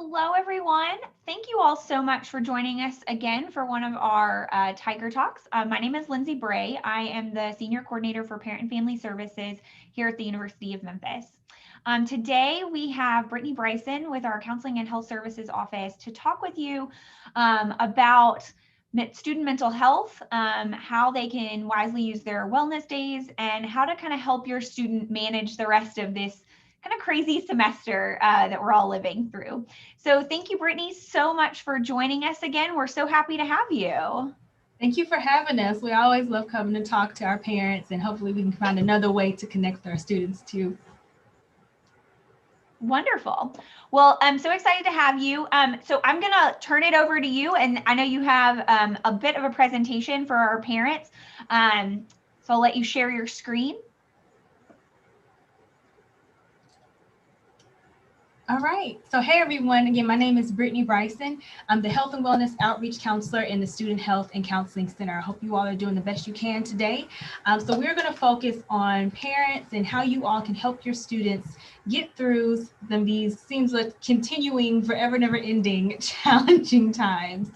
Hello, everyone. Thank you all so much for joining us again for one of our Tiger Talks. My name is Lindsay Bray. I am the Senior Coordinator for Parent and Family Services here at the University of Memphis. Today, we have Brittany Bryson with our Counseling and Health Services Office to talk with you about student mental health, how they can wisely use their wellness days, and how to kind of help your student manage the rest of this kind of crazy semester that we're all living through. So thank you, Brittany, so much for joining us again. We're so happy to have you. Thank you for having us. We always love coming to talk to our parents, and hopefully we can find another way to connect with our students too. Wonderful. Well, I'm so excited to have you. So I'm going to turn it over to you. And I know you have a bit of a presentation for our parents. So I'll let you share your screen. All right. So, hey, everyone. Again, my name is Brittany Bryson. I'm the Health and Wellness Outreach Counselor in the Student Health and Counseling Center. I hope you all are doing the best you can today. So we're going to focus on parents and how you all can help your students get through these seems like continuing forever never ending challenging times.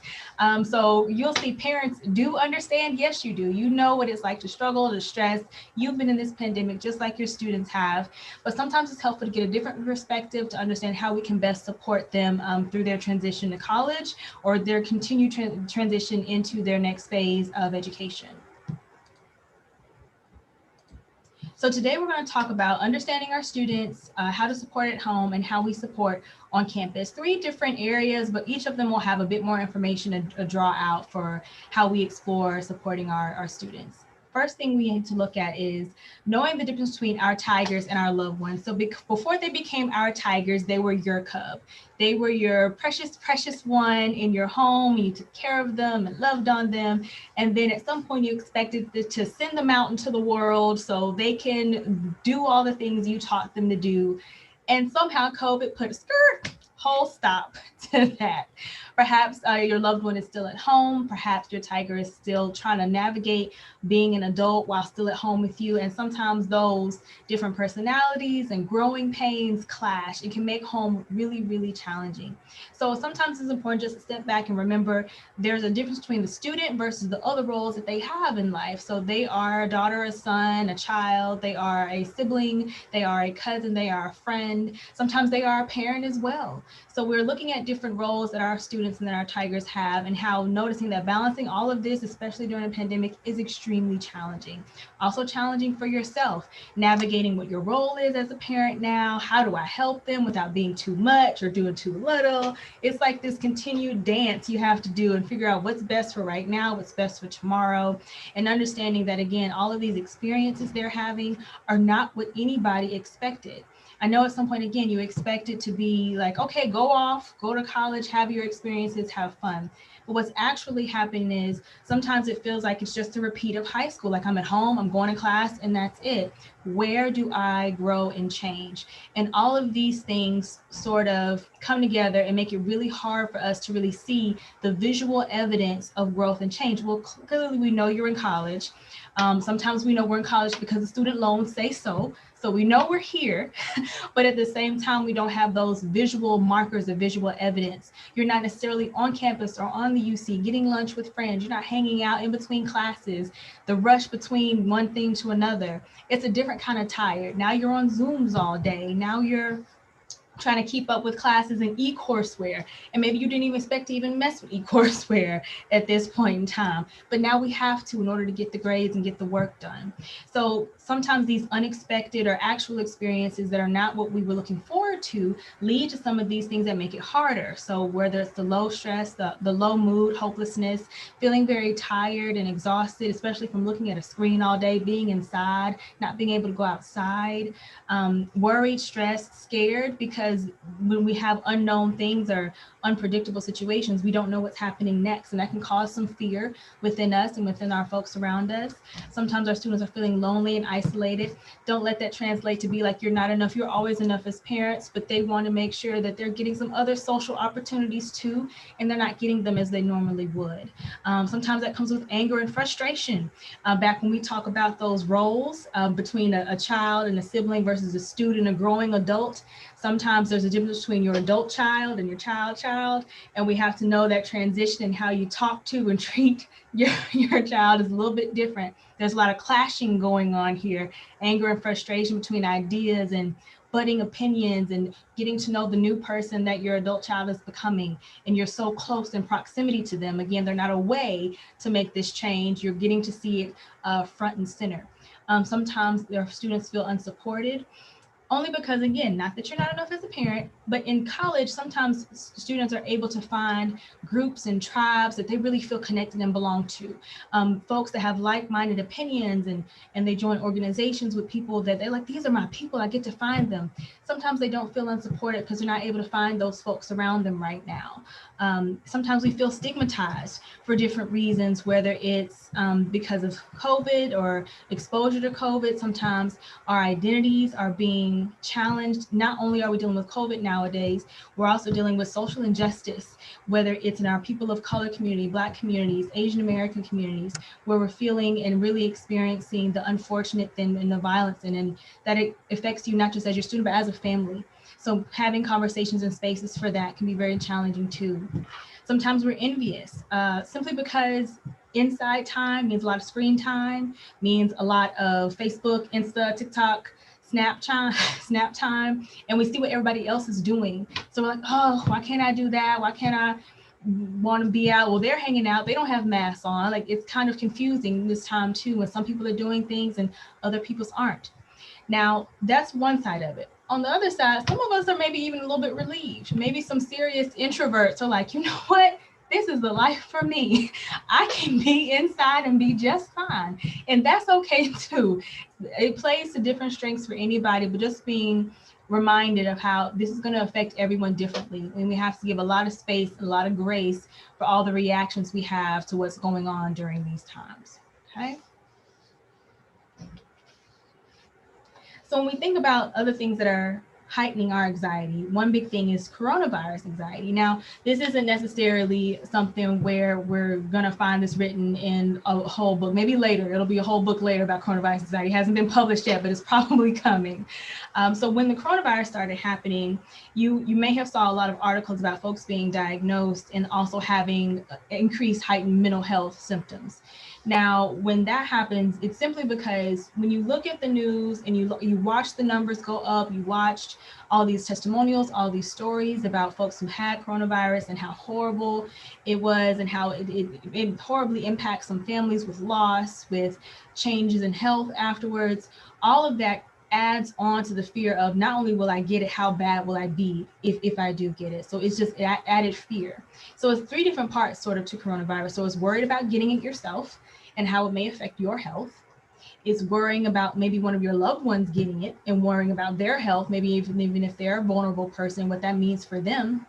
So you'll see parents do understand. Yes, you do. You know what it's like to struggle, to stress. You've been in this pandemic just like your students have. But sometimes it's helpful to get a different perspective to understand how we can best support them through their transition to college or their continued transition into their next phase of education. So today we're going to talk about understanding our students, how to support at home, and how we support on campus. 3 different areas, but each of them will have a bit more information to draw out for how we explore supporting our students. First thing we need to look at is knowing the difference between our tigers and our loved ones. So before they became our tigers, they were your cub. They were your precious, precious one in your home. You took care of them and loved on them. And then at some point you expected to send them out into the world so they can do all the things you taught them to do. And somehow COVID put a whole stop to that. Perhaps your loved one is still at home. Perhaps your tiger is still trying to navigate being an adult while still at home with you. And sometimes those different personalities and growing pains clash. It can make home really, really challenging. So sometimes it's important just to step back and remember there's a difference between the student versus the other roles that they have in life. So they are a daughter, a son, a child, they are a sibling, they are a cousin, they are a friend. Sometimes they are a parent as well. So we're looking at different roles that our students and that our tigers have and how noticing that balancing all of this, especially during a pandemic, is extremely challenging. Also challenging for yourself, navigating what your role is as a parent now. How do I help them without being too much or doing too little? It's like this continued dance you have to do and figure out what's best for right now, what's best for tomorrow, and understanding that, again, all of these experiences they're having are not what anybody expected. I know at some point, again, you expect it to be like, okay, go off, go to college, have your experiences, have fun. But what's actually happening is sometimes it feels like it's just a repeat of high school. Like I'm at home, I'm going to class, and that's it. Where do I grow and change? And all of these things sort of come together and make it really hard for us to really see the visual evidence of growth and change. Well, clearly we know you're in college. Sometimes we know we're in college because the student loans say so. So we know we're here, but at the same time, we don't have those visual markers of visual evidence. You're not necessarily on campus or on the UC getting lunch with friends. You're not hanging out in between classes, the rush between one thing to another. It's a different kind of tired. Now you're on Zooms all day. Now you're trying to keep up with classes in e-courseware. And maybe you didn't even expect to even mess with e-courseware at this point in time. But now we have to in order to get the grades and get the work done. So sometimes these unexpected or actual experiences that are not what we were looking forward to lead to some of these things that make it harder. So whether it's the low stress, the low mood, hopelessness, feeling very tired and exhausted, especially from looking at a screen all day, being inside, not being able to go outside, worried, stressed, scared, because when we have unknown things or unpredictable situations, we don't know what's happening next. And that can cause some fear within us and within our folks around us. Sometimes our students are feeling lonely and isolated. Don't let that translate to be like you're not enough. You're always enough as parents, but they want to make sure that they're getting some other social opportunities too, and they're not getting them as they normally would. Sometimes that comes with anger and frustration. Back when we talk about those roles between a child and a sibling versus a student, a growing adult, sometimes there's a difference between your adult child and your child, and we have to know that transition and how you talk to and treat your child is a little bit different. There's a lot of clashing going on here, anger and frustration between ideas and budding opinions and getting to know the new person that your adult child is becoming. And you're so close in proximity to them. Again, they're not a way to make this change. You're getting to see it front and center. Sometimes their students feel unsupported. Only because, again, not that you're not enough as a parent, but in college, sometimes students are able to find groups and tribes that they really feel connected and belong to. Folks that have like-minded opinions and they join organizations with people that they're like, these are my people, I get to find them. Sometimes they don't feel unsupported because they're not able to find those folks around them right now. Sometimes we feel stigmatized for different reasons, whether it's because of COVID or exposure to COVID. Sometimes our identities are being challenged. Not only are we dealing with COVID nowadays, we're also dealing with social injustice, whether it's in our people of color community, Black communities, Asian American communities, where we're feeling and really experiencing the unfortunate thing and the violence, and that it affects you not just as your student, but as a family. So having conversations and spaces for that can be very challenging too. Sometimes we're envious, simply because inside time means a lot of screen time, means a lot of Facebook, Insta, TikTok, Snap time, and we see what everybody else is doing. So we're like, oh, why can't I do that? Why can't I want to be out? Well, they're hanging out. They don't have masks on. Like, it's kind of confusing this time too, when some people are doing things and other people's aren't. Now, that's one side of it. On the other side, some of us are maybe even a little bit relieved. Maybe some serious introverts are like, you know what? This is the life for me. I can be inside and be just fine. And that's okay too. It plays to different strengths for anybody, but just being reminded of how this is going to affect everyone differently. And we have to give a lot of space, a lot of grace for all the reactions we have to what's going on during these times. Okay. So when we think about other things that are heightening our anxiety, one big thing is coronavirus anxiety. Now, this isn't necessarily something where we're going to find this written in a whole book. Maybe later, it'll be a whole book later about coronavirus anxiety. It hasn't been published yet, but it's probably coming. So when the coronavirus started happening, you may have saw a lot of articles about folks being diagnosed and also having increased heightened mental health symptoms. Now, when that happens, it's simply because when you look at the news and you watch the numbers go up, you watched all these testimonials, all these stories about folks who had coronavirus and how horrible it was and how it horribly impacts some families with loss, with changes in health afterwards. All of that adds on to the fear of not only will I get it, how bad will I be if I do get it? So it's just added fear. So it's three different parts sort of to coronavirus. So it's worried about getting it yourself and how it may affect your health. It's worrying about maybe one of your loved ones getting it and worrying about their health, maybe even if they're a vulnerable person, what that means for them.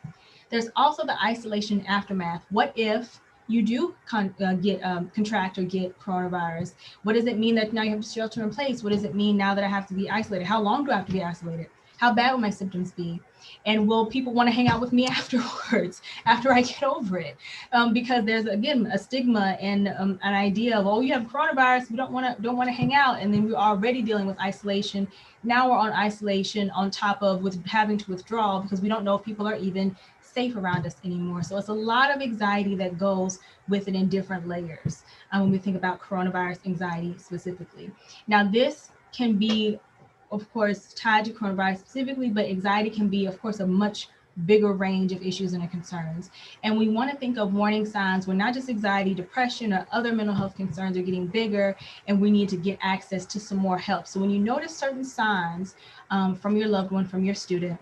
There's also the isolation aftermath. What if you do contract or get coronavirus? What does it mean that now you have to shelter in place? What does it mean now that I have to be isolated? How long do I have to be isolated? How bad will my symptoms be? And will people want to hang out with me afterwards, after I get over it? Because there's, again, a stigma and an idea of, oh, you have coronavirus, we don't want to hang out. And then we're already dealing with isolation. Now we're on isolation on top of having to withdraw because we don't know if people are even safe around us anymore. So it's a lot of anxiety that goes with it in different layers when we think about coronavirus anxiety specifically. Now, this can be, of course, tied to coronavirus specifically, but anxiety can be, of course, a much bigger range of issues and concerns. And we want to think of warning signs where not just anxiety, depression, or other mental health concerns are getting bigger, and we need to get access to some more help. So when you notice certain signs from your loved one, from your student,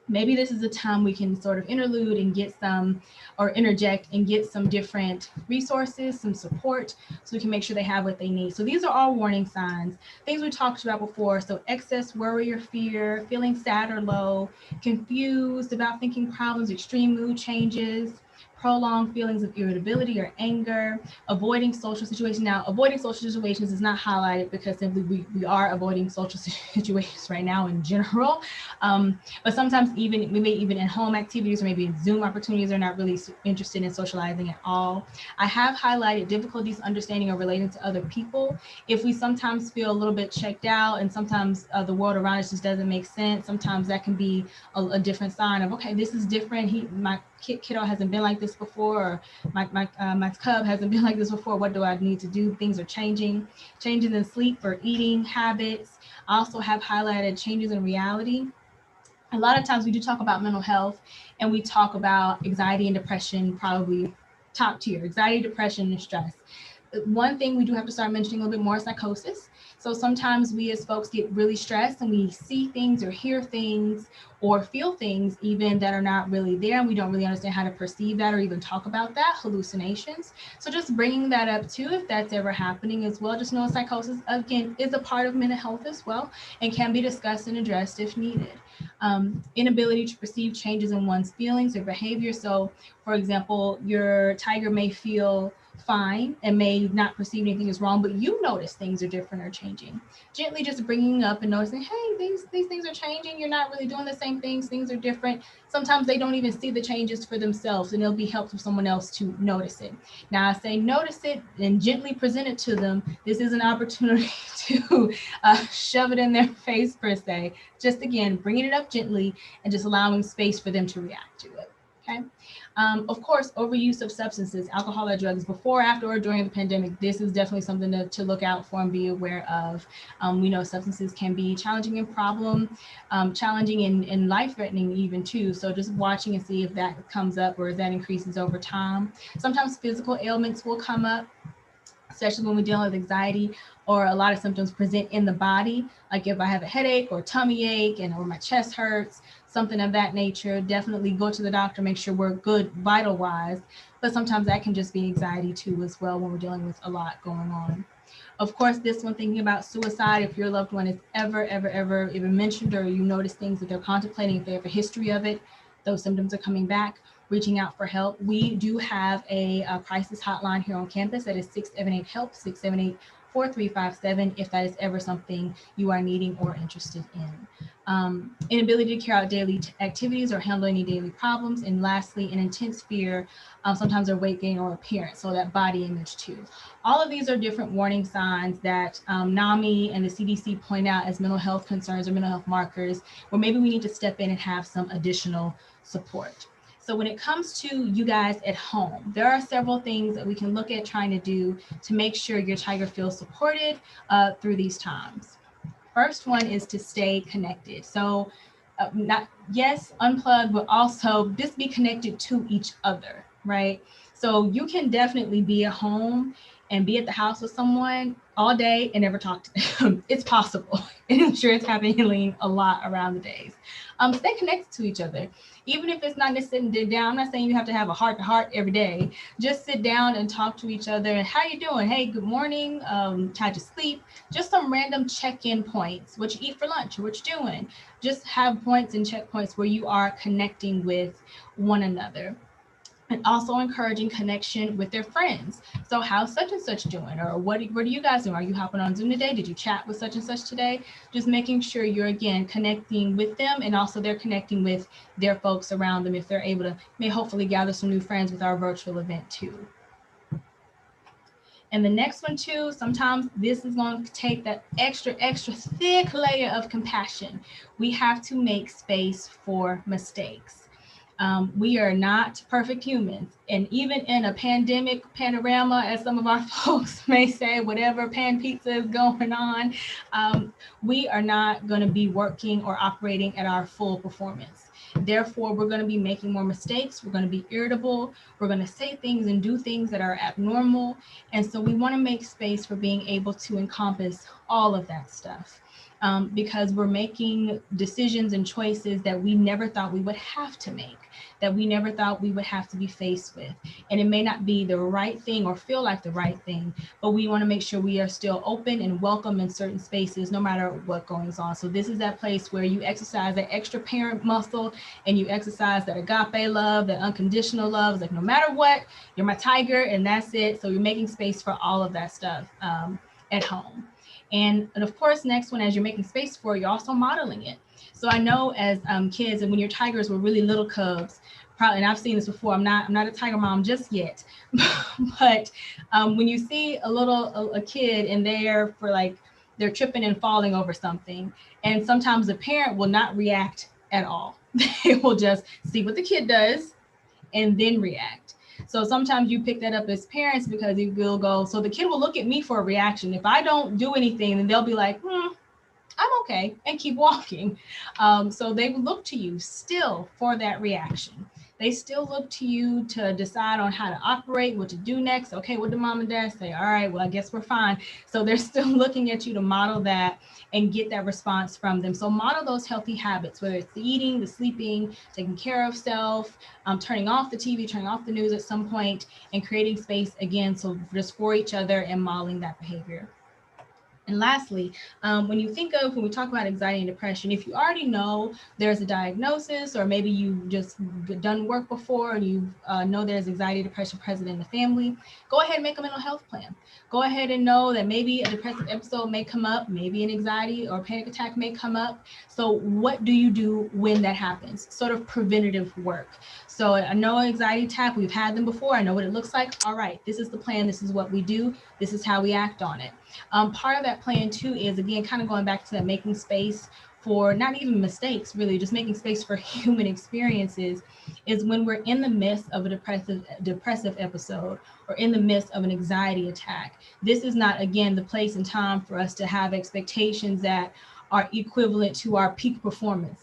maybe this is a time we can sort of interlude and get some, or interject and get some different resources, some support, so we can make sure they have what they need. So these are all warning signs, things we talked about before. So excess worry or fear, feeling sad or low, confused about thinking problems, extreme mood changes, prolonged feelings of irritability or anger, avoiding social situations. Now, avoiding social situations is not highlighted because simply we are avoiding social situations right now in general. But sometimes even maybe even in home activities or maybe in Zoom opportunities, are not really interested in socializing at all. I have highlighted difficulties understanding or relating to other people. If we sometimes feel a little bit checked out and sometimes the world around us just doesn't make sense, sometimes that can be a different sign of, okay, this is different. My kiddo hasn't been like this before, or my cub hasn't been like this before. What do I need to do? Things are changing. Changes in sleep or eating habits. I also have highlighted changes in reality. A lot of times we do talk about mental health and we talk about anxiety and depression, probably top tier, anxiety, depression, and stress. One thing we do have to start mentioning a little bit more is psychosis. So sometimes we as folks get really stressed and we see things or hear things or feel things even that are not really there, and we don't really understand how to perceive that or even talk about that, hallucinations. So just bringing that up too, if that's ever happening as well. Just know psychosis, again, is a part of mental health as well and can be discussed and addressed if needed. Inability to perceive changes in one's feelings or behavior. So for example, your tiger may feel fine and may not perceive anything is wrong, but you notice things are different or changing. Gently just bringing up and noticing, hey, these things are changing. You're not really doing the same things. Things are different. Sometimes they don't even see the changes for themselves, and it'll be helpful for someone else to notice it. Now, I say notice it and gently present it to them. This is an opportunity to shove it in their face per se. Just again, bringing it up gently and just allowing space for them to react to it. Okay. Of course, overuse of substances, alcohol or drugs before, after, or during the pandemic, this is definitely something to look out for and be aware of. We know substances can be challenging and challenging and life-threatening even too. So just watching and see if that comes up or if that increases over time. Sometimes physical ailments will come up, especially when we're dealing with anxiety, or a lot of symptoms present in the body. Like if I have a headache or tummy ache or my chest hurts, something of that nature, definitely go to the doctor, make sure we're good vital wise. But sometimes that can just be anxiety too as well when we're dealing with a lot going on. Of course, this one, thinking about suicide, if your loved one is ever even mentioned, or you notice things that they're contemplating, if they have a history of it, those symptoms are coming back, reaching out for help. We do have a crisis hotline here on campus that is 678-HELP, 678-4357, if that is ever something you are needing or interested in. Inability to carry out daily activities or handle any daily problems. And lastly, an intense fear, sometimes of weight gain or appearance, so that body image too. All of these are different warning signs that NAMI and the CDC point out as mental health concerns or mental health markers, where maybe we need to step in and have some additional support. So when it comes to you guys at home, there are several things that we can look at trying to do to make sure your tiger feels supported through these times. First one is to stay connected. So not, yes, unplug, but also just be connected to each other, right? So you can definitely be at home and be at the house with someone all day and never talk to them. It's possible. And I'm sure it's happening a lot around the days. Stay connected to each other. Even if it's not necessarily sitting down, I'm not saying you have to have a heart to heart every day. Just sit down and talk to each other. And how you doing? Hey, good morning. How'd you sleep? Just some random check-in points. What you eat for lunch? What you doing? Just have points and checkpoints where you are connecting with one another. And also encouraging connection with their friends. So how's such and such doing? Or what are you guys doing? Are you hopping on Zoom today? Did you chat with such and such today? Just making sure you're, again, connecting with them, and also they're connecting with their folks around them if they're able to, may hopefully gather some new friends with our virtual event too. And the next one too, sometimes this is going to take that extra thick layer of compassion. We have to make space for mistakes. We are not perfect humans. And even in a pandemic panorama, as some of our folks may say, whatever pan pizza is going on, we are not going to be working or operating at our full performance. Therefore, we're going to be making more mistakes. We're going to be irritable. We're going to say things and do things that are abnormal. And so we want to make space for being able to encompass all of that stuff. because we're making decisions and choices that we never thought we would have to make, that we never thought we would have to be faced with. And it may not be the right thing or feel like the right thing, but we want to make sure we are still open and welcome in certain spaces, no matter what goes on. So this is that place where you exercise that extra parent muscle and you exercise that agape love, that unconditional love. It's like, no matter what, you're my tiger and that's it. So you're making space for all of that stuff at home. And of course, next one, as you're making space for it, you're also modeling it. So I know as kids, and when your tigers were really little cubs, probably, and I've seen this before. I'm not a tiger mom just yet, but when you see a kid and they're for like they're tripping and falling over something, and sometimes the parent will not react at all. They will just see what the kid does and then react. So sometimes you pick that up as parents because you will go, so the kid will look at me for a reaction. If I don't do anything, then they'll be like, I'm okay, and keep walking. So they look to you still for that reaction. They still look to you to decide on how to operate, what to do next. Okay, what did mom and dad say? All right, well, I guess we're fine. So they're still looking at you to model that and get that response from them. So model those healthy habits, whether it's the eating, the sleeping, taking care of self, turning off the TV, turning off the news at some point, and creating space again, so just for each other and modeling that behavior. And lastly, when we talk about anxiety and depression, if you already know there's a diagnosis, or maybe you've just done work before and you know there's anxiety, depression present in the family, go ahead and make a mental health plan. Go ahead and know that maybe a depressive episode may come up, maybe an anxiety or panic attack may come up. So what do you do when that happens? Sort of preventative work. So I know anxiety attack, we've had them before. I know what it looks like. All right, this is the plan. This is what we do. This is how we act on it. Part of that plan too is, again, kind of going back to that, making space for not even mistakes, really just making space for human experiences, is when we're in the midst of a depressive episode or in the midst of an anxiety attack. This is not, again, the place and time for us to have expectations that are equivalent to our peak performance.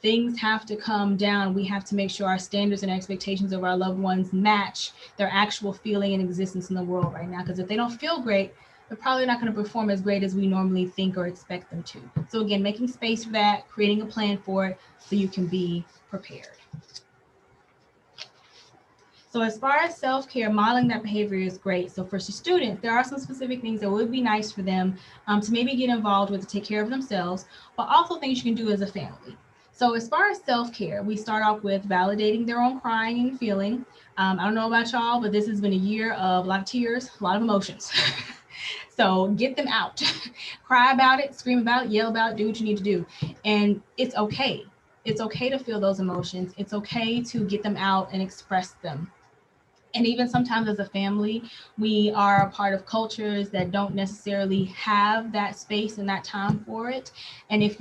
Things have to come down. We have to make sure our standards and expectations of our loved ones match their actual feeling and existence in the world right now. Because if they don't feel great, they're probably not going to perform as great as we normally think or expect them to. So again, making space for that, creating a plan for it so you can be prepared. So as far as self-care, modeling that behavior is great. So for students, there are some specific things that would be nice for them to maybe get involved with to take care of themselves, but also things you can do as a family. So as far as self-care, we start off with validating their own crying and feeling. I don't know about y'all, but this has been a year of a lot of tears, a lot of emotions. So get them out, cry about it, scream about it, yell about it, do what you need to do. And it's okay. It's okay to feel those emotions. It's okay to get them out and express them. And even sometimes as a family, we are a part of cultures that don't necessarily have that space and that time for it. And if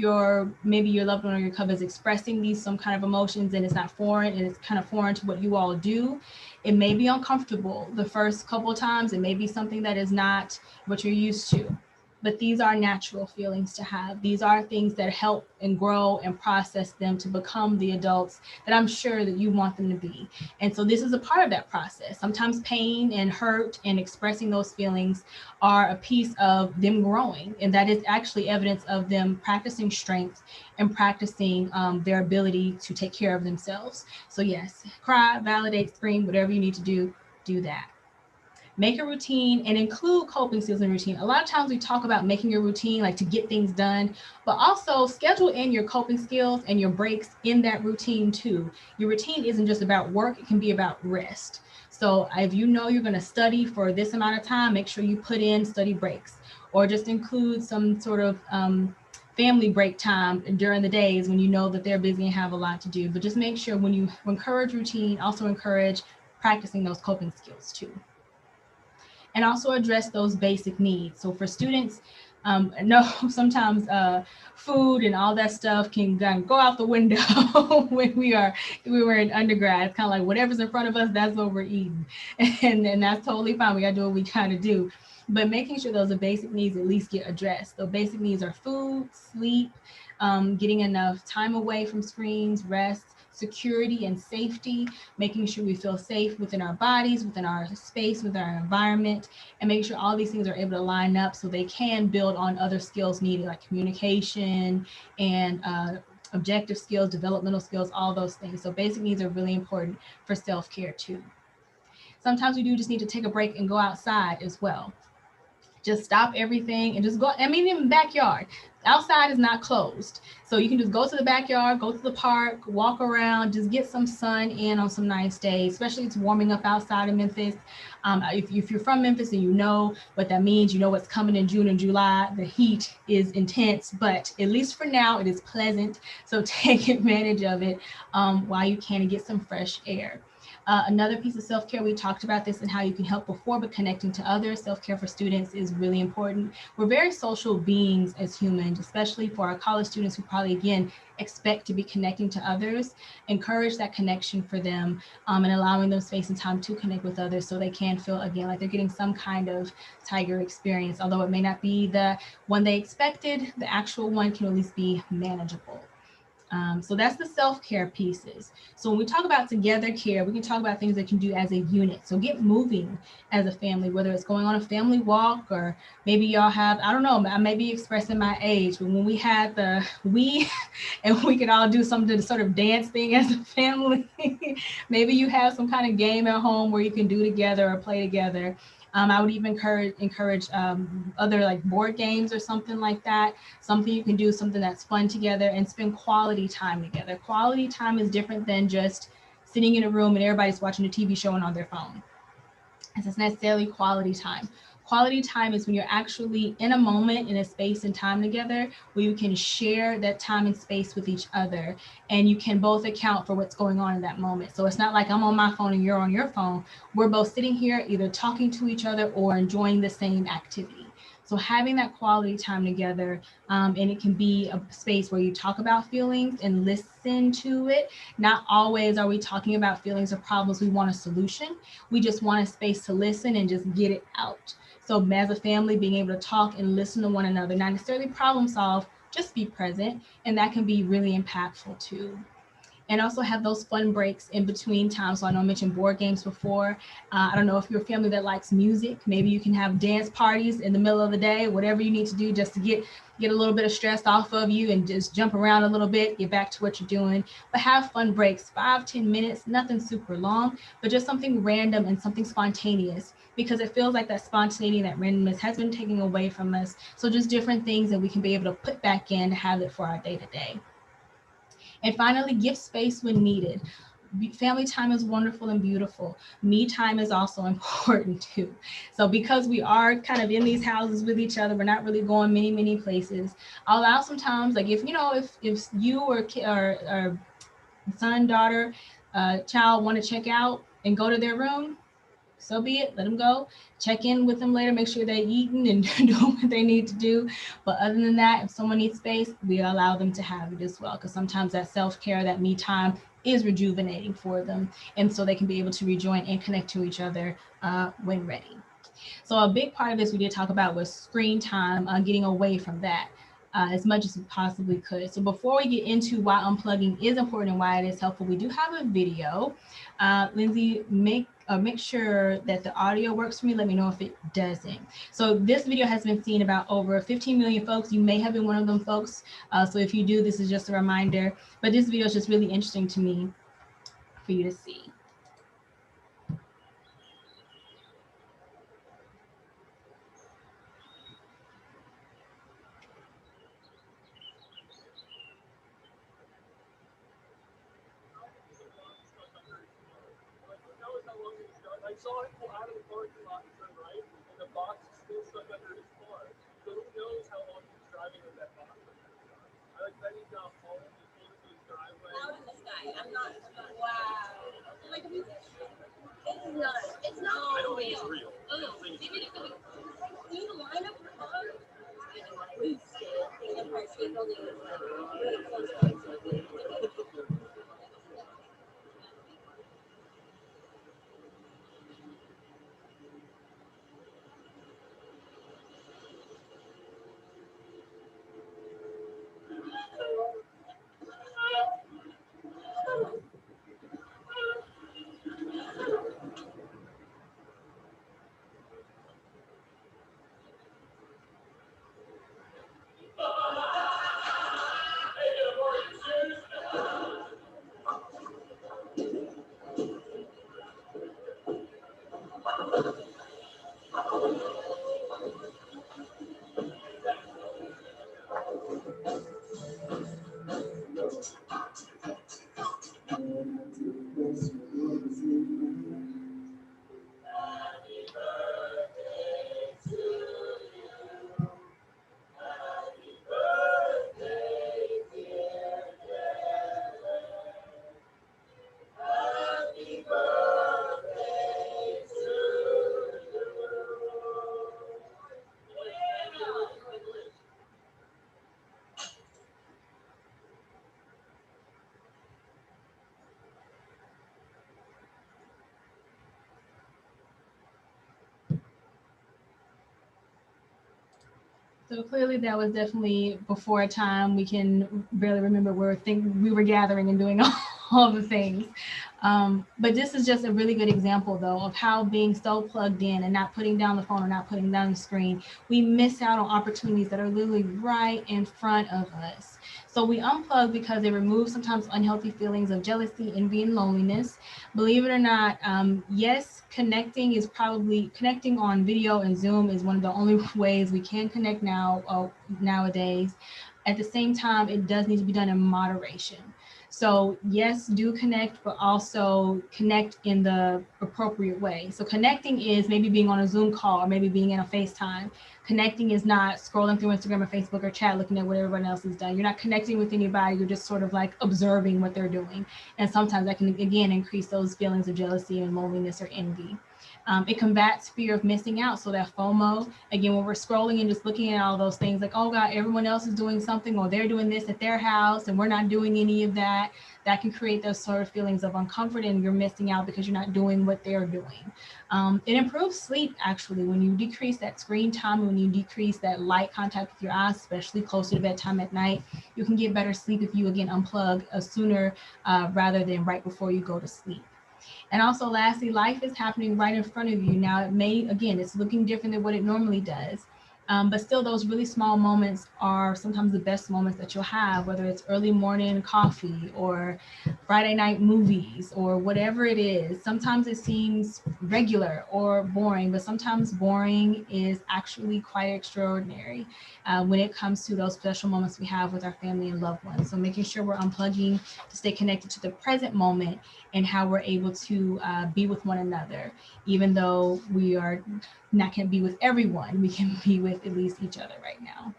maybe your loved one or your cub is expressing some kind of emotions and it's not foreign and it's kind of foreign to what you all do, it may be uncomfortable the first couple of times. It may be something that is not what you're used to. But these are natural feelings to have. These are things that help and grow and process them to become the adults that I'm sure that you want them to be. And so this is a part of that process. Sometimes pain and hurt and expressing those feelings are a piece of them growing. And that is actually evidence of them practicing strength and practicing their ability to take care of themselves. So yes, cry, validate, scream, whatever you need to do that. Make a routine and include coping skills in your routine. A lot of times we talk about making your routine like to get things done, but also schedule in your coping skills and your breaks in that routine too. Your routine isn't just about work, it can be about rest. So if you know you're going to study for this amount of time, make sure you put in study breaks, or just include some sort of family break time during the days when you know that they're busy and have a lot to do. But just make sure when you encourage routine, also encourage practicing those coping skills too. And also address those basic needs. So for students, no, sometimes food and all that stuff can go out the window when we were in undergrad. It's kind of like whatever's in front of us, that's what we're eating. And that's totally fine. We got to do what we kind of do. But making sure those are basic needs at least get addressed. The basic needs are food, sleep, getting enough time away from screens, rest, security and safety, making sure we feel safe within our bodies, within our space, within our environment, and making sure all these things are able to line up so they can build on other skills needed like communication and objective skills, developmental skills, all those things. So basic needs are really important for self-care too. Sometimes we do just need to take a break and go outside as well. Just stop everything and just go. I mean, even backyard. Outside is not closed. So you can just go to the backyard, go to the park, walk around, just get some sun in on some nice days, especially it's warming up outside of Memphis. If you're from Memphis and you know what that means, you know what's coming in June and July, the heat is intense, but at least for now, it is pleasant. So take advantage of it while you can and get some fresh air. Another piece of self-care, we talked about this and how you can help before, but connecting to others. Self-care for students is really important. We're very social beings as humans, especially for our college students who probably, again, expect to be connecting to others. Encourage that connection for them and allowing them space and time to connect with others so they can feel, again, like they're getting some kind of Tiger experience. Although it may not be the one they expected, the actual one can at least be manageable. So that's the self-care pieces. So when we talk about together care, we can talk about things that you can do as a unit. So get moving as a family, whether it's going on a family walk or maybe y'all have, I don't know, I may be expressing my age, but when we had the and we could all do something to sort of dance thing as a family, maybe you have some kind of game at home where you can do together or play together. I would even encourage other like board games or something like that. Something you can do, something that's fun together and spend quality time together. Quality time is different than just sitting in a room and everybody's watching a TV show and on their phone. It's necessarily quality time. Quality time is when you're actually in a moment, in a space and time together where you can share that time and space with each other and you can both account for what's going on in that moment. So it's not like I'm on my phone and you're on your phone. We're both sitting here either talking to each other or enjoying the same activity. So having that quality time together, and it can be a space where you talk about feelings and listen to it. Not always are we talking about feelings or problems. We want a solution. We just want a space to listen and just get it out. So as a family, being able to talk and listen to one another, not necessarily problem solve, just be present. And that can be really impactful too. And also have those fun breaks in between times. So I know I mentioned board games before. I don't know if you're a family that likes music. Maybe you can have dance parties in the middle of the day, whatever you need to do just to get a little bit of stress off of you and just jump around a little bit, get back to what you're doing. But have fun breaks, 5-10 minutes, nothing super long, but just something random and something spontaneous, because it feels like that spontaneity, that randomness has been taken away from us. So just different things that we can be able to put back in to have it for our day-to-day. And finally, give space when needed. Family time is wonderful and beautiful. Me time is also important too. So because we are kind of in these houses with each other, we're not really going many places. I'll allow sometimes, like if you or son, daughter, child want to check out and go to their room, so be it. Let them go. Check in with them later. Make sure they're eating and doing what they need to do. But other than that, if someone needs space, we allow them to have it as well. Because sometimes that self-care, that me time is rejuvenating for them. And so they can be able to rejoin and connect to each other when ready. So a big part of this we did talk about was screen time, getting away from that. As much as we possibly could. So before we get into why unplugging is important and why it is helpful, we do have a video. Lindsay, make sure that the audio works for me. Let me know if it doesn't. So this video has been seen about over 15 million folks. You may have been one of them folks. So if you do, this is just a reminder. But this video is just really interesting to me for you to see. I saw him pull out of the parking lot and turn right, and the box is still stuck under his car. So who knows how long he was driving with that box under his car. I like bet he's not home, he pulled into his driveway. Out in the sky. I'm not. Wow. Like, it's not. It's not. I don't think it's real. Oh, maybe it could be. Can you line up your car? Please. The parking building is really close to So clearly that was definitely before a time we can barely remember where we were gathering and doing all the things. But this is just a really good example though of how being so plugged in and not putting down the phone or not putting down the screen, we miss out on opportunities that are literally right in front of us. So we unplug because they remove sometimes unhealthy feelings of jealousy, envy, and loneliness. Believe it or not, yes, connecting on video and Zoom is one of the only ways we can connect nowadays. At the same time, it does need to be done in moderation. So yes, do connect, but also connect in the appropriate way. So connecting is maybe being on a Zoom call or maybe being in a FaceTime. Connecting is not scrolling through Instagram or Facebook or chat, looking at what everyone else has done. You're not connecting with anybody. You're just sort of like observing what they're doing. And sometimes that can, again, increase those feelings of jealousy and loneliness or envy. It combats fear of missing out. So that FOMO, again, when we're scrolling and just looking at all those things like, oh God, everyone else is doing something or they're doing this at their house and we're not doing any of that. That can create those sort of feelings of uncomfort and you're missing out because you're not doing what they're doing. It improves sleep actually when you decrease that screen time, when you decrease that light contact with your eyes, especially closer to bedtime at night. You can get better sleep if you again unplug sooner rather than right before you go to sleep. And also lastly, life is happening right in front of you. Now it may, again, it's looking different than what it normally does. But still those really small moments are sometimes the best moments that you'll have, whether it's early morning coffee or Friday night movies or whatever it is. Sometimes it seems regular or boring, but sometimes boring is actually quite extraordinary when it comes to those special moments we have with our family and loved ones. So making sure we're unplugging to stay connected to the present moment and how we're able to be with one another, even though we are not can be with everyone, we can be with at least each other right now.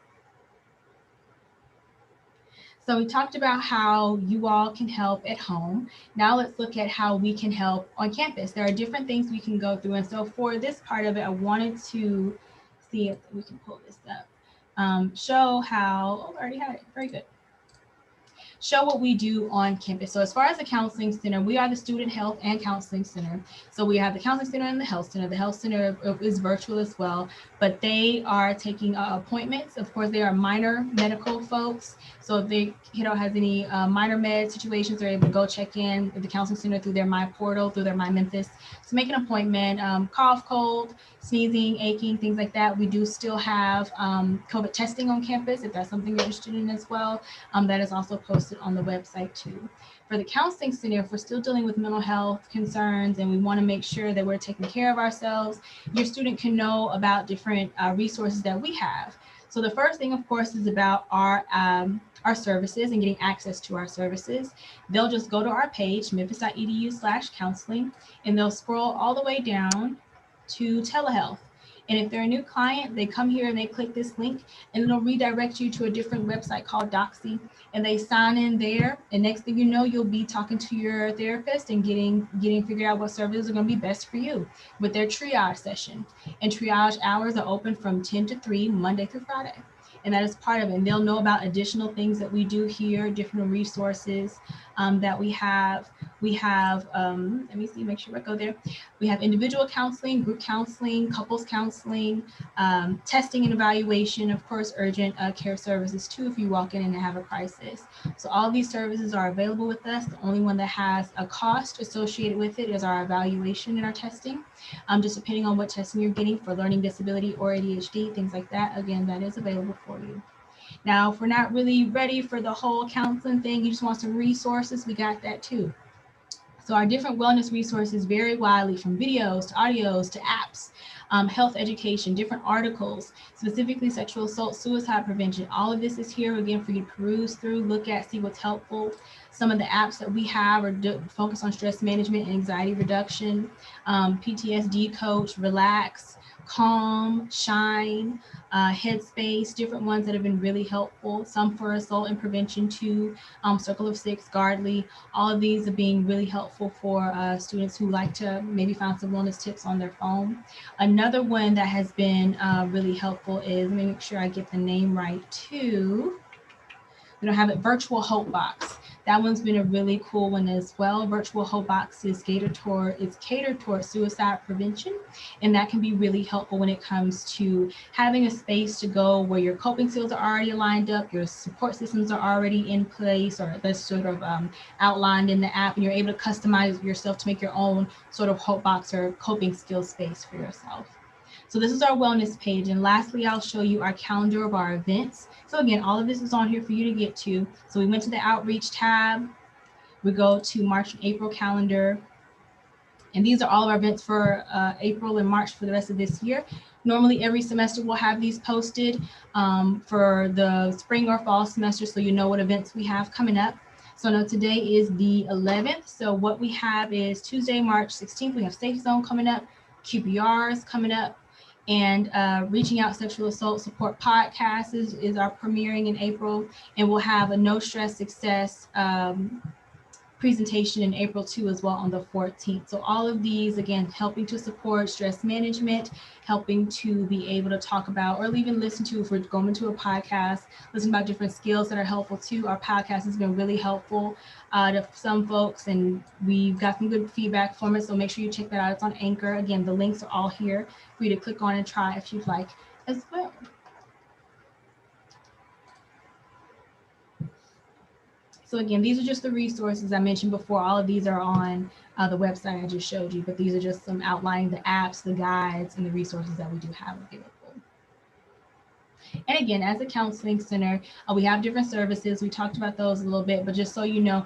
So we talked about how you all can help at home. Now let's look at how we can help on campus. There are different things we can go through. And so for this part of it, I wanted to see if we can pull this up. Show how, oh, I already had it, very good. Show what we do on campus. So as far as the counseling center, we are the student health and counseling center. So we have the counseling center and the health center. The health center is virtual as well, but they are taking appointments. Of course, they are minor medical folks. So if the kiddo has any minor med situations, they're able to go check in at the counseling center through their My Portal, through their My Memphis. So make an appointment, cough, cold, sneezing, aching, things like that. We do still have COVID testing on campus if that's something you're interested in as well. That is also posted on the website too. For the counseling center, if we're still dealing with mental health concerns and we want to make sure that we're taking care of ourselves, your student can know about different resources that we have. So the first thing, of course, is about our services and getting access to our services. They'll just go to our page, memphis.edu/counseling, and they'll scroll all the way down to telehealth. And if they're a new client, they come here and they click this link and it'll redirect you to a different website called Doxy, and they sign in there. And next thing you know, you'll be talking to your therapist and getting figured out what services are going to be best for you with their triage session. And triage hours are open from 10 to 3, Monday through Friday. And that is part of it. And they'll know about additional things that we do here, different resources that we have. We have, let me see, make sure I go there. We have individual counseling, group counseling, couples counseling, testing and evaluation, of course, urgent care services too, if you walk in and have a crisis. So all of these services are available with us. The only one that has a cost associated with it is our evaluation and our testing. Just depending on what testing you're getting for learning disability or ADHD, things like that, again, that is available for you. Now, if we're not really ready for the whole counseling thing, you just want some resources, we got that too. So our different wellness resources vary widely from videos to audios to apps, health education, different articles, specifically sexual assault, suicide prevention. All of this is here again for you to peruse through, look at, see what's helpful. Some of the apps that we have are focused on stress management and anxiety reduction, PTSD Coach, Relax, Calm, Shine, Headspace, different ones that have been really helpful. Some for assault and prevention too, Circle of Six, Guardly. All of these are being really helpful for students who like to maybe find some wellness tips on their phone. Another one that has been really helpful is, let me make sure I get the name right too. We don't have a virtual hope box. That one's been a really cool one as well. Virtual hope box is catered toward suicide prevention, and that can be really helpful when it comes to having a space to go where your coping skills are already lined up, your support systems are already in place, or that's sort of outlined in the app, and you're able to customize yourself to make your own sort of hope box or coping skill space for yourself. So this is our wellness page. And lastly, I'll show you our calendar of our events. So again, all of this is on here for you to get to. So we went to the outreach tab. We go to March and April calendar. And these are all of our events for April and March for the rest of this year. Normally every semester we'll have these posted for the spring or fall semester, so you know what events we have coming up. So now today is the 11th. So what we have is Tuesday, March 16th, we have Safe Zone coming up, QPRs coming up, and Reaching Out Sexual Assault Support Podcast is our premiering in April, and we'll have a No Stress Success presentation in April too as well on the 14th. So all of these, again, helping to support stress management, helping to be able to talk about or even listen to, if we're going to a podcast, listen about different skills that are helpful too. Our podcast has been really helpful to some folks, and we've got some good feedback from it. So make sure you check that out. It's on Anchor. Again, the links are all here for you to click on and try if you'd like as well. So again, these are just the resources I mentioned before. All of these are on the website I just showed you, but these are just some outlining the apps, the guides, and the resources that we do have available. And again, as a counseling center, we have different services. We talked about those a little bit, but just so you know,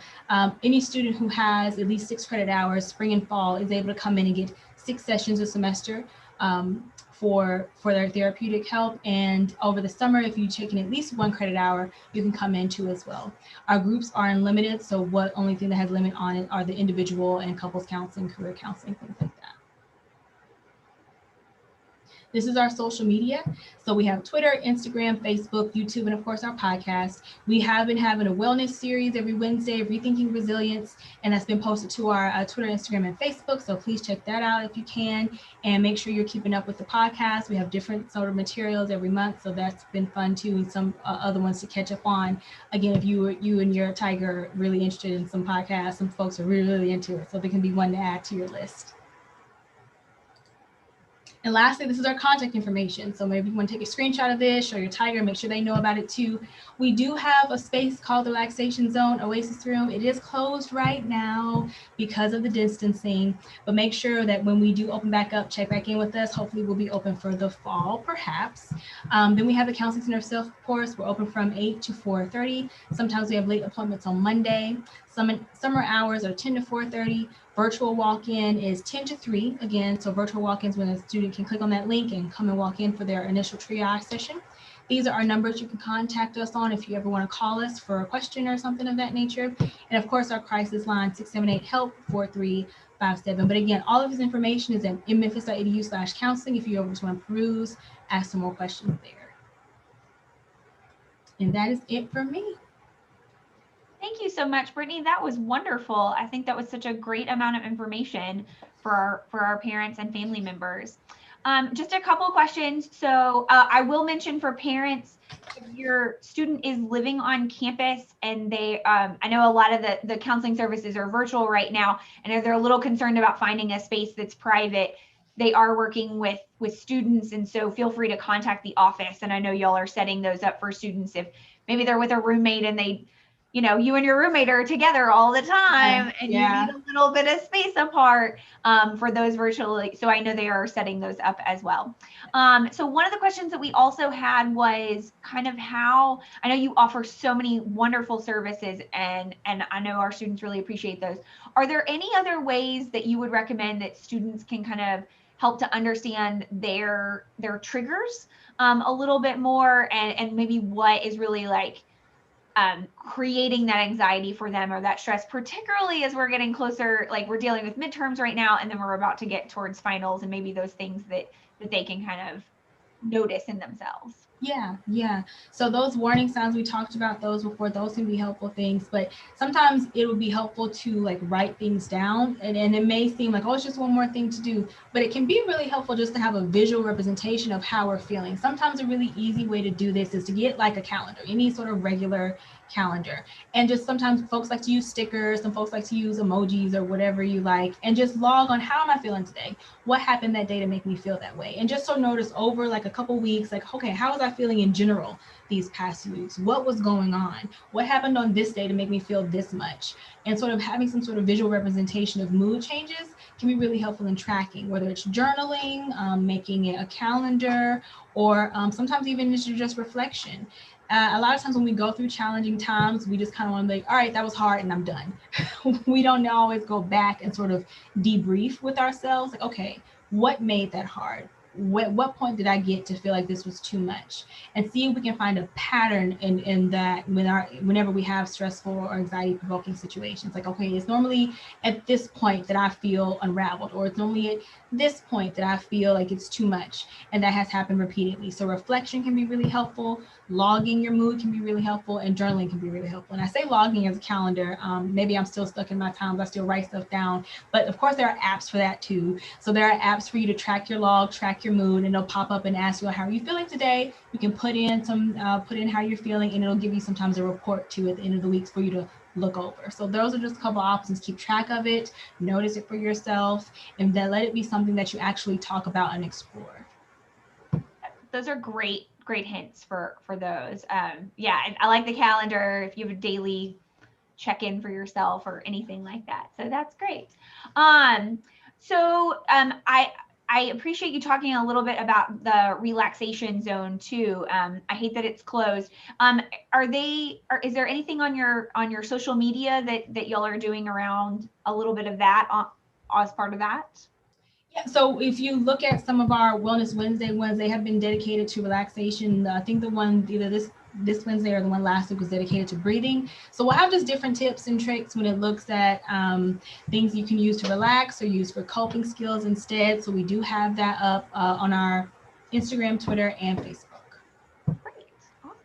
any student who has at least 6 credit hours, spring and fall, is able to come in and get 6 sessions a semester for their therapeutic help. And over the summer, if you've taken at least 1 credit hour, you can come into as well. Our groups are unlimited, so only thing that has limit on it are the individual and couples counseling, career counseling, things like that. This is our social media. So we have Twitter, Instagram, Facebook, YouTube, and of course our podcast. We have been having a wellness series every Wednesday, Rethinking Resilience, and that's been posted to our Twitter, Instagram, and Facebook. So please check that out if you can, and make sure you're keeping up with the podcast. We have different sort of materials every month, so that's been fun too, and some other ones to catch up on. Again, if you and your tiger are really interested in some podcasts, some folks are really, really into it, so they can be one to add to your list. And lastly, this is our contact information. So maybe you want to take a screenshot of this, show your tiger, make sure they know about it too. We do have a space called the Relaxation Zone, Oasis Room. It is closed right now because of the distancing, but make sure that when we do open back up, check back in with us. Hopefully we'll be open for the fall, perhaps. Then we have the Counseling Center Self course. We're open from 8 to 4:30. Sometimes we have late appointments on Monday. Summer hours are 10 to 4:30. Virtual walk-in is 10 to 3. Again, so virtual walk-ins when a student can click on that link and come and walk in for their initial triage session. These are our numbers you can contact us on if you ever want to call us for a question or something of that nature. And of course, our crisis line, 678-HELP-4357. But again, all of this information is at memphis.edu/counseling if you ever just want to peruse, ask some more questions there. And that is it for me. Thank you so much, Brittany. That was wonderful. I think that was such a great amount of information for our parents and family members. Just a couple of questions. So I will mention for parents, if your student is living on campus and they, I know a lot of the counseling services are virtual right now, and they're a little concerned about finding a space that's private. They are working with students, and so feel free to contact the office. And I know y'all are setting those up for students if maybe they're with a roommate and they, you know, you and your roommate are together all the time, and you need a little bit of space apart for those virtually. So I know they are setting those up as well. So one of the questions that we also had was kind of how, I know you offer so many wonderful services, and I know our students really appreciate those. Are there any other ways that you would recommend that students can kind of help to understand their triggers a little bit more, and maybe what is really like creating that anxiety for them or that stress, particularly as we're getting closer, like we're dealing with midterms right now, and then we're about to get towards finals, and maybe those things that they can kind of notice in themselves. Yeah. So those warning signs, we talked about those before, those can be helpful things, but sometimes it would be helpful to like write things down, and it may seem like, oh, it's just one more thing to do, but it can be really helpful just to have a visual representation of how we're feeling. Sometimes a really easy way to do this is to get like a calendar, any sort of regular calendar. And just sometimes folks like to use stickers, some folks like to use emojis or whatever you like, and just log on, how am I feeling today? What happened that day to make me feel that way? And just so notice over like a couple weeks, like, okay, how was I feeling in general these past few weeks? What was going on? What happened on this day to make me feel this much? And sort of having some sort of visual representation of mood changes can be really helpful in tracking, whether it's journaling, making it a calendar, or sometimes even it's just reflection. A lot of times when we go through challenging times, we just kind of want to be like, all right, that was hard and I'm done. We don't always go back and sort of debrief with ourselves. Like, okay, what made that hard? What point did I get to feel like this was too much? And see if we can find a pattern in that whenever we have stressful or anxiety provoking situations. Like, okay, it's normally at this point that I feel unraveled, or it's normally at this point that I feel like it's too much. And that has happened repeatedly. So reflection can be really helpful. Logging your mood can be really helpful, and journaling can be really helpful. And I say logging as a calendar. Maybe I'm still stuck in my times. I still write stuff down, but of course there are apps for that too. So there are apps for you to track your log, track your mood, and it'll pop up and ask you, how are you feeling today? You can put in how you're feeling, and it'll give you sometimes a report too at the end of the week for you to look over. So those are just a couple options. Keep track of it, notice it for yourself, and then let it be something that you actually talk about and explore. Those are great hints for those. Yeah, I like the calendar if you have a daily check in for yourself or anything like that. So that's great. Um, I appreciate you talking a little bit about the relaxation zone too. I hate that it's closed. Is there anything on your social media that y'all are doing around a little bit of that as part of that? Yeah, so if you look at some of our Wellness Wednesday ones, they have been dedicated to relaxation. I think the one either this Wednesday or the one last week was dedicated to breathing. So we'll have just different tips and tricks when it looks at things you can use to relax or use for coping skills instead. So we do have that up on our Instagram, Twitter, and Facebook. Great. Awesome.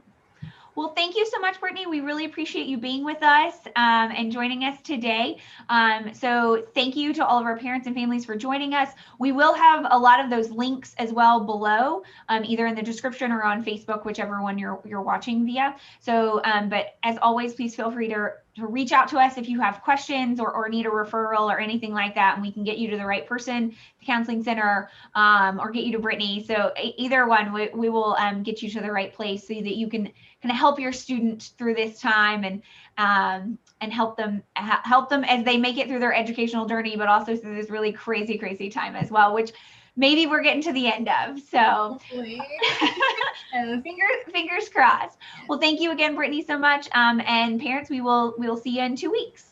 Well, thank you so much, Brittany. We really appreciate you being with us and joining us today. So thank you to all of our parents and families for joining us. We will have a lot of those links as well below, either in the description or on Facebook, whichever one you're watching via. So, but as always, please feel free to reach out to us if you have questions or need a referral or anything like that, and we can get you to the right person, the counseling center, or get you to Brittany. So either one, we will get you to the right place so that you can kind of help your student through this time and help them as they make it through their educational journey, but also through this really crazy time as well, which maybe we're getting to the end of. So fingers crossed. Well, thank you again, Brittany, so much. And parents, we will see you in 2 weeks.